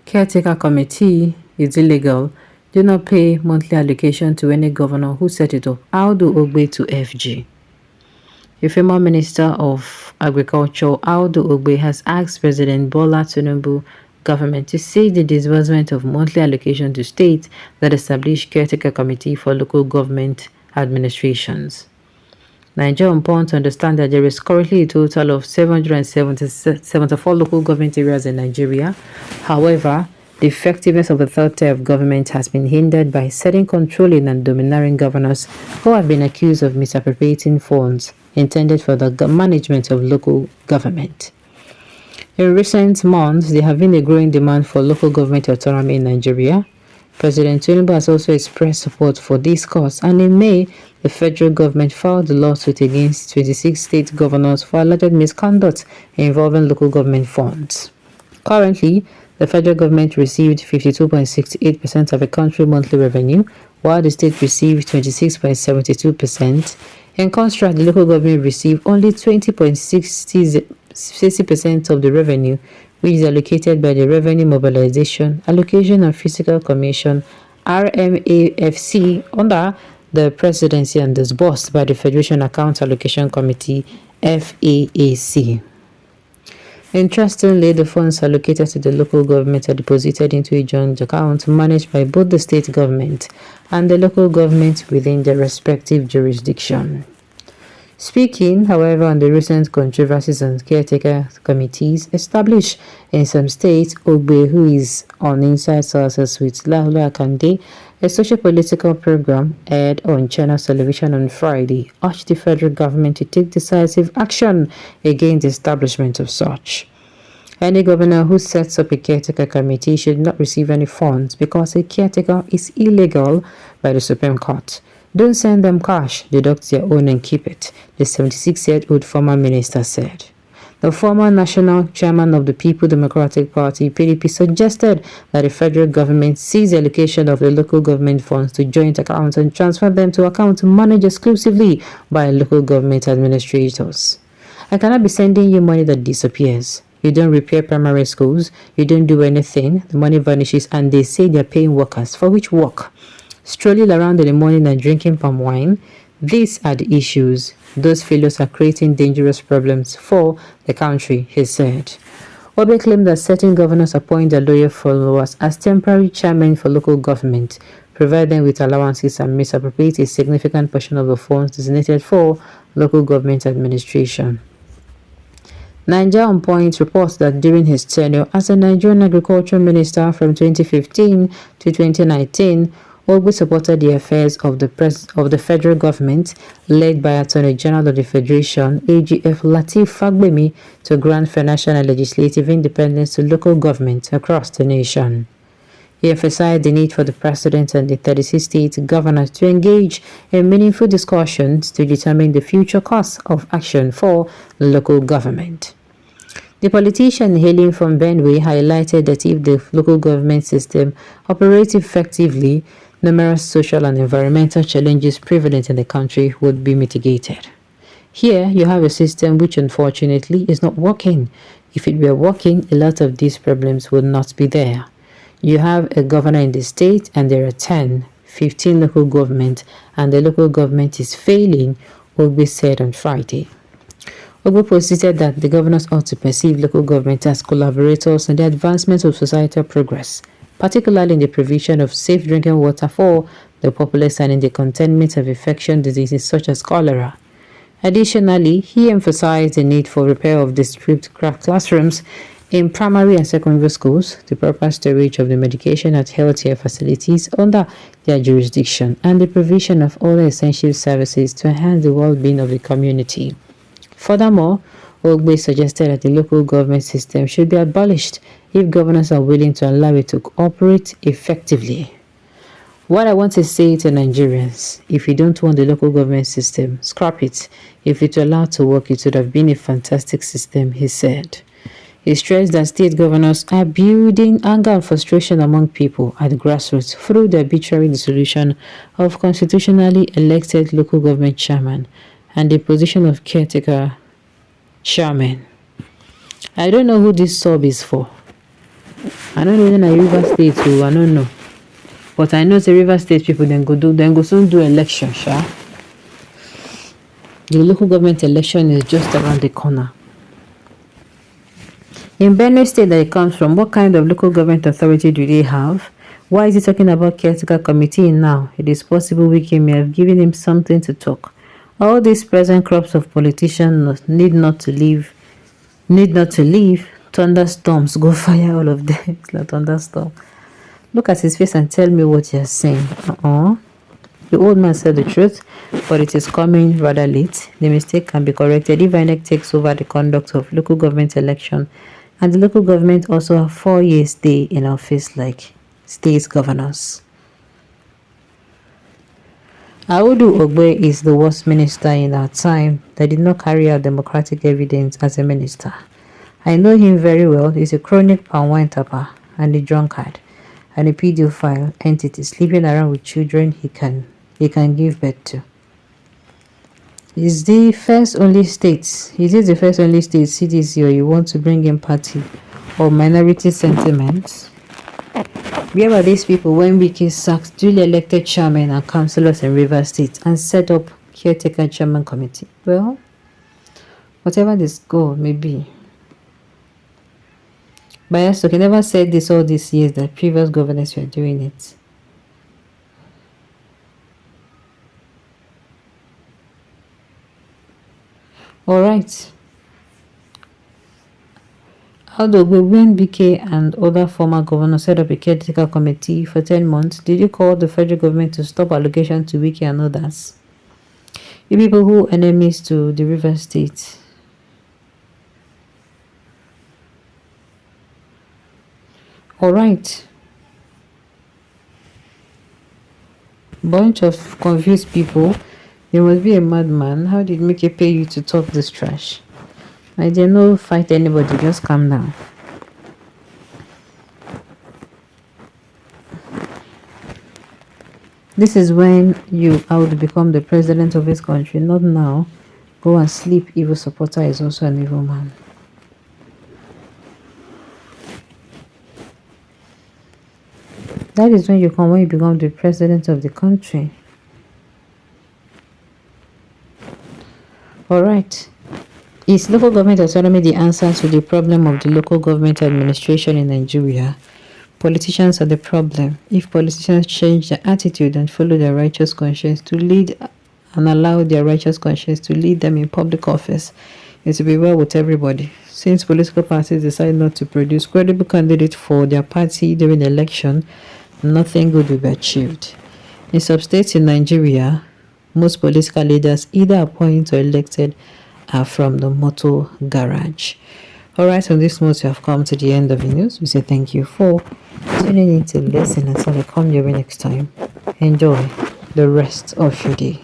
Caretaker committee is illegal. Do not pay monthly allocation to any governor who set it up. Audu Ogbeh to FG. The former Minister of Agriculture, Audu Ogbeh, has asked President Bola Tinubu government to cease the disbursement of monthly allocation to states that established Caretaker Committee for Local Government Administrations. Nigeria Upon to understand that there is currently a total of 774 local government areas in Nigeria. However, the effectiveness of the third tier of government has been hindered by certain controlling and domineering governors who have been accused of misappropriating funds intended for the management of local government. In recent months, there have been a growing demand for local government autonomy in Nigeria. President Tinubu has also expressed support for this cause, and in May, the federal government filed a lawsuit against 26 state governors for alleged misconduct involving local government funds. Currently, the federal government received 52.68% of the country's monthly revenue, while the state received 26.72%. In contrast, the local government received only 20.60% of the revenue, which is allocated by the Revenue Mobilization, Allocation and Fiscal Commission (RMAFC) under the presidency and disbursed by the Federation Account Allocation Committee (FAAC). Interestingly, the funds allocated to the local government are deposited into a joint account managed by both the state government and the local government within their respective jurisdiction. Speaking, however, on the recent controversies on caretaker committees established in some states, Ogbeh, who is on inside sources with Laulu Akande, a socio-political program aired on Channel Television on Friday, urged the federal government to take decisive action against the establishment of such. Any governor who sets up a caretaker committee should not receive any funds because a caretaker is illegal by the Supreme Court. Don't send them cash, deduct their own and keep it, the 76-year-old former minister said. The former national chairman of the People Democratic Party, PDP, suggested that the federal government seize the allocation of the local government funds to joint accounts and transfer them to accounts managed exclusively by local government administrators. I cannot be sending you money that disappears. You don't repair primary schools, you don't do anything, the money vanishes and they say they're paying workers. For which work? Strolling around in the morning and drinking palm wine? These are the issues. Those failures are creating dangerous problems for the country, he said. Ogbeh claimed that certain governors appoint their loyal followers as temporary chairmen for local government, provide them with allowances and misappropriate a significant portion of the funds designated for local government administration. Nigeria On Point reports that during his tenure as the Nigerian Agriculture Minister from 2015 to 2019, Ogbeh supported the affairs of the federal government, led by Attorney General of the Federation, AGF Lateef Fagbemi, to grant financial and legislative independence to local governments across the nation. He emphasized the need for the President and the 36 state governors to engage in meaningful discussions to determine the future course of action for the local government. The politician hailing from Benue highlighted that if the local government system operates effectively, numerous social and environmental challenges prevalent in the country would be mitigated. Here, you have a system which unfortunately is not working. If it were working, a lot of these problems would not be there. You have a governor in the state and there are 10, 15 local government and the local government is failing, Ogbeh said on Friday. Ogbeh posited that the governors ought to perceive local government as collaborators in the advancement of societal progress, particularly in the provision of safe drinking water for the populace and in the containment of infectious diseases such as cholera. Additionally, he emphasized the need for repair of district classrooms in primary and secondary schools, the proper storage of the medication at healthcare facilities under their jurisdiction, and the provision of other essential services to enhance the well-being of the community. Furthermore, Ogbeh suggested that the local government system should be abolished if governors are willing to allow it to operate effectively. What I want to say to Nigerians, if you don't want the local government system, scrap it. If it were allowed to work, it would have been a fantastic system, he said. He stressed that state governors are building anger and frustration among people at the grassroots through the arbitrary dissolution of constitutionally elected local government chairman and the position of caretaker chairman. I don't know who this sub is for. I don't know in River State, so I don't know. But I know the River State people then go soon do election, sha. The local government election is just around the corner. In Benue State that it comes from, what kind of local government authority do they have? Why is he talking about caretaker committee now? It is possible Wike may have given him something to talk. All these present crops of politicians need not to leave. Thunderstorms go fire all of them. It's like thunderstorm. Look at his face and tell me what you're saying. The old man said the truth, but it is coming rather late. The mistake can be corrected if INEC takes over the conduct of local government election, and the local government also have 4 years stay in office like state governors. Audu Ogbeh is the worst minister in our time that did not carry out democratic evidence as a minister. I know him very well. He's a chronic palm wine tapper and a drunkard and a pedophile entity sleeping around with children he can give birth to. Is it the first only state CDC, or you want to bring in party or minority sentiments? Where are these people when Wike sacked duly elected chairmen and councillors in Rivers State and set up caretaker chairman committee? Well, whatever this goal may be. Biastoke never said this all these years that previous governors were doing it. Alright. Although when BK and other former governors set up a caretaker committee for 10 months, did you call the federal government to stop allocation to Wike and others? You people who enemies to the River State. Alright. Bunch of confused people. You must be a madman. How did Wike pay you to talk this trash? I did not fight anybody, just calm down. This is when you would become the president of this country, not now. Go and sleep. Evil supporter is also an evil man. That is when you become the president of the country. Alright. Is local government autonomy the answer to the problem of the local government administration in Nigeria? Politicians are the problem. If politicians change their attitude and follow their righteous conscience to lead and allow their righteous conscience to lead them in public office, it will be well with everybody. Since political parties decide not to produce credible candidates for their party during the election, nothing good will be achieved. In some states in Nigeria, most political leaders, either appointed or elected, are from the motor garage. Alright, on this note, we have come to the end of the news. We say thank you for tuning in to listen until I come your way next time. Enjoy the rest of your day.